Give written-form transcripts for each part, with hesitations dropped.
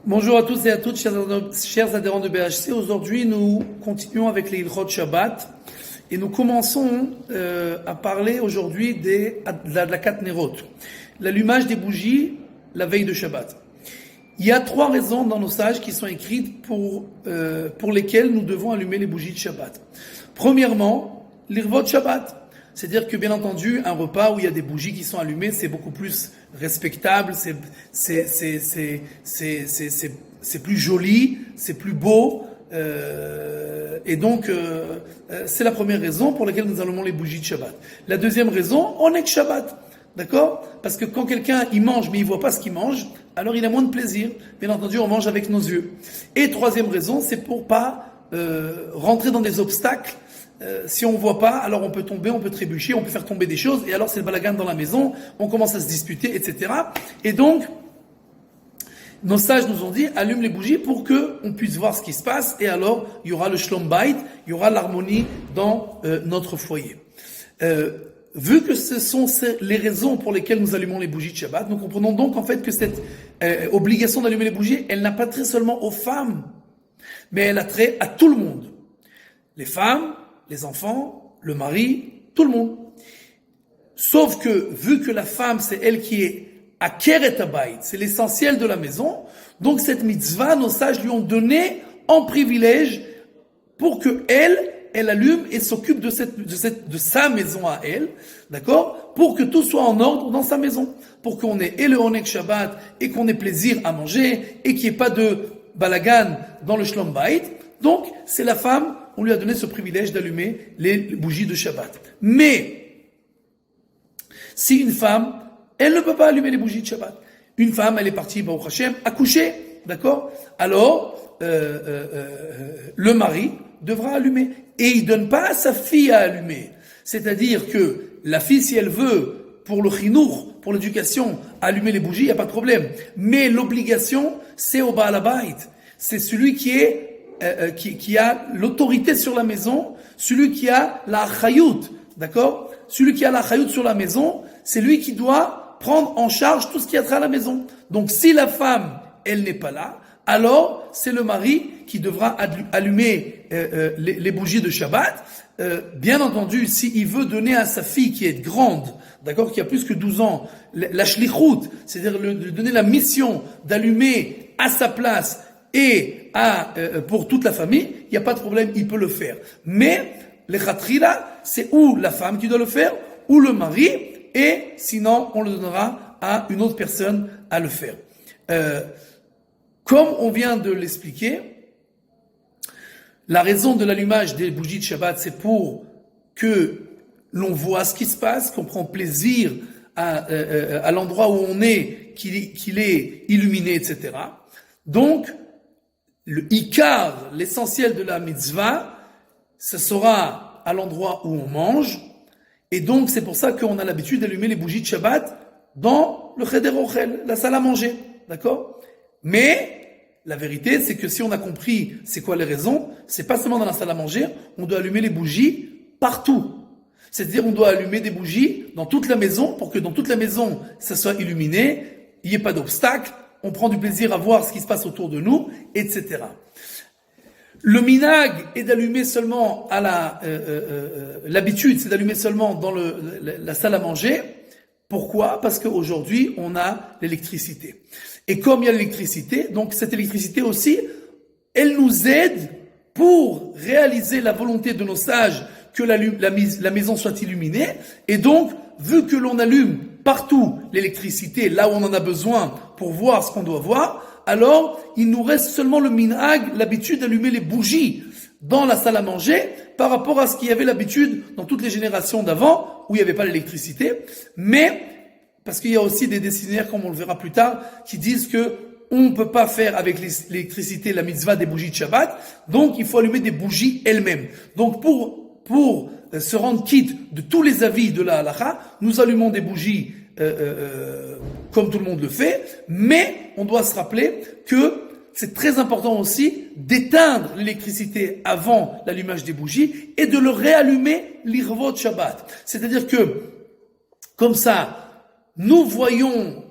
Bonjour à tous et à toutes, chers adhérents de BHC. Aujourd'hui, nous continuons avec les Ilchot Shabbat et nous commençons à parler aujourd'hui de la Kat Nerot, l'allumage des bougies la veille de Shabbat. Il y a 3 raisons dans nos sages qui sont écrites pour lesquelles nous devons allumer les bougies de Shabbat. Premièrement, l'Irvot Shabbat. C'est-à-dire que, bien entendu, un repas où il y a des bougies qui sont allumées, c'est beaucoup plus respectable, c'est plus joli, c'est plus beau, et donc c'est la première raison pour laquelle nous allumons les bougies de Shabbat. La deuxième raison, on est que Shabbat, d'accord ? Parce que quand quelqu'un il mange mais il voit pas ce qu'il mange, alors il a moins de plaisir. Bien entendu, on mange avec nos yeux. Et troisième raison, c'est pour pas rentrer dans des obstacles. Si on voit pas, alors on peut tomber, on peut trébucher, on peut faire tomber des choses, et alors c'est le balagan dans la maison, on commence à se disputer, etc. Et donc, nos sages nous ont dit, allume les bougies pour que on puisse voir ce qui se passe, et alors il y aura le shlom bayit, il y aura l'harmonie dans notre foyer. Vu que ce sont les raisons pour lesquelles nous allumons les bougies de Shabbat, nous comprenons donc en fait que cette obligation d'allumer les bougies, elle n'a pas trait seulement aux femmes, mais elle a trait à tout le monde. Les femmes, les enfants, le mari, tout le monde. Sauf que, vu que la femme, c'est elle qui est akeret habayit, c'est l'essentiel de la maison, donc cette mitzvah, nos sages lui ont donné en privilège pour que elle allume et s'occupe de sa maison à elle, d'accord? Pour que tout soit en ordre dans sa maison. Pour qu'on ait et le Onek Shabbat, et qu'on ait plaisir à manger, et qu'il n'y ait pas de balagan dans le Shlom Bayit. Donc, c'est la femme, on lui a donné ce privilège d'allumer les bougies de Shabbat. Mais, si une femme, elle ne peut pas allumer les bougies de Shabbat. Une femme, elle est partie, Baruch Hashem, accoucher, d'accord? Alors, le mari devra allumer. Et il donne pas à sa fille à allumer. C'est-à-dire que la fille, si elle veut, pour le chinour, pour l'éducation, allumer les bougies, il n'y a pas de problème. Mais l'obligation, c'est au Baal Habayit. C'est celui qui a l'autorité sur la maison, celui qui a la chayut, d'accord? Celui qui a la chayut sur la maison, c'est lui qui doit prendre en charge tout ce qui a trait à la maison. Donc si la femme, elle n'est pas là, alors c'est le mari qui devra allumer les bougies de Shabbat. Bien entendu, s'il veut donner à sa fille qui est grande, d'accord, qui a plus que 12 ans, la shlichut, c'est-à-dire lui donner la mission d'allumer à sa place et pour toute la famille, il n'y a pas de problème, il peut le faire. Mais les khatrila, c'est ou la femme qui doit le faire, ou le mari, et sinon on le donnera à une autre personne à le faire. Comme on vient de l'expliquer, la raison de l'allumage des bougies de Shabbat, c'est pour que l'on voit ce qui se passe, qu'on prend plaisir à l'endroit où on est, qu'il est illuminé, etc. Donc, le ikar, l'essentiel de la mitzvah, ce sera à l'endroit où on mange. Et donc, c'est pour ça qu'on a l'habitude d'allumer les bougies de Shabbat dans le cheder ochel, la salle à manger. D'accord? Mais, la vérité, c'est que si on a compris c'est quoi les raisons, c'est pas seulement dans la salle à manger, on doit allumer les bougies partout. C'est-à-dire, on doit allumer des bougies dans toute la maison pour que dans toute la maison, ça soit illuminé, il n'y ait pas d'obstacle, on prend du plaisir à voir ce qui se passe autour de nous, etc. Le minag est d'allumer seulement l'habitude, c'est d'allumer seulement dans la salle à manger. Pourquoi? Parce qu'aujourd'hui, on a l'électricité. Et comme il y a l'électricité, donc cette électricité aussi, elle nous aide pour réaliser la volonté de nos sages que la maison soit illuminée. Et donc, vu que l'on allume partout l'électricité, là où on en a besoin pour voir ce qu'on doit voir, alors il nous reste seulement le minhag, l'habitude d'allumer les bougies dans la salle à manger par rapport à ce qu'il y avait l'habitude dans toutes les générations d'avant où il n'y avait pas l'électricité. Mais, parce qu'il y a aussi des décisionnaires, comme on le verra plus tard, qui disent que on ne peut pas faire avec l'électricité la mitzvah des bougies de Shabbat, donc il faut allumer des bougies elles-mêmes. Donc pour se rendre quitte de tous les avis de la halakha, nous allumons des bougies comme tout le monde le fait, mais on doit se rappeler que c'est très important aussi d'éteindre l'électricité avant l'allumage des bougies et de le réallumer l'irvot Shabbat. C'est-à-dire que, comme ça, nous voyons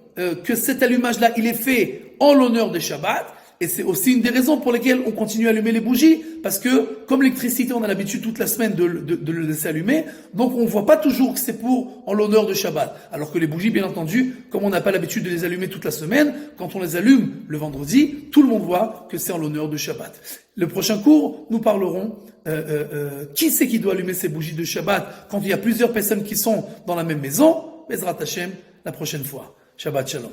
que cet allumage-là, il est fait en l'honneur de Shabbat, Et c'est aussi une des raisons pour lesquelles on continue à allumer les bougies, parce que comme l'électricité, on a l'habitude toute la semaine de le laisser allumer, donc on ne voit pas toujours que c'est en l'honneur de Shabbat. Alors que les bougies, bien entendu, comme on n'a pas l'habitude de les allumer toute la semaine, quand on les allume le vendredi, tout le monde voit que c'est en l'honneur de Shabbat. Le prochain cours, nous parlerons qui c'est qui doit allumer ces bougies de Shabbat quand il y a plusieurs personnes qui sont dans la même maison. Bezrat Hashem, la prochaine fois. Shabbat Shalom.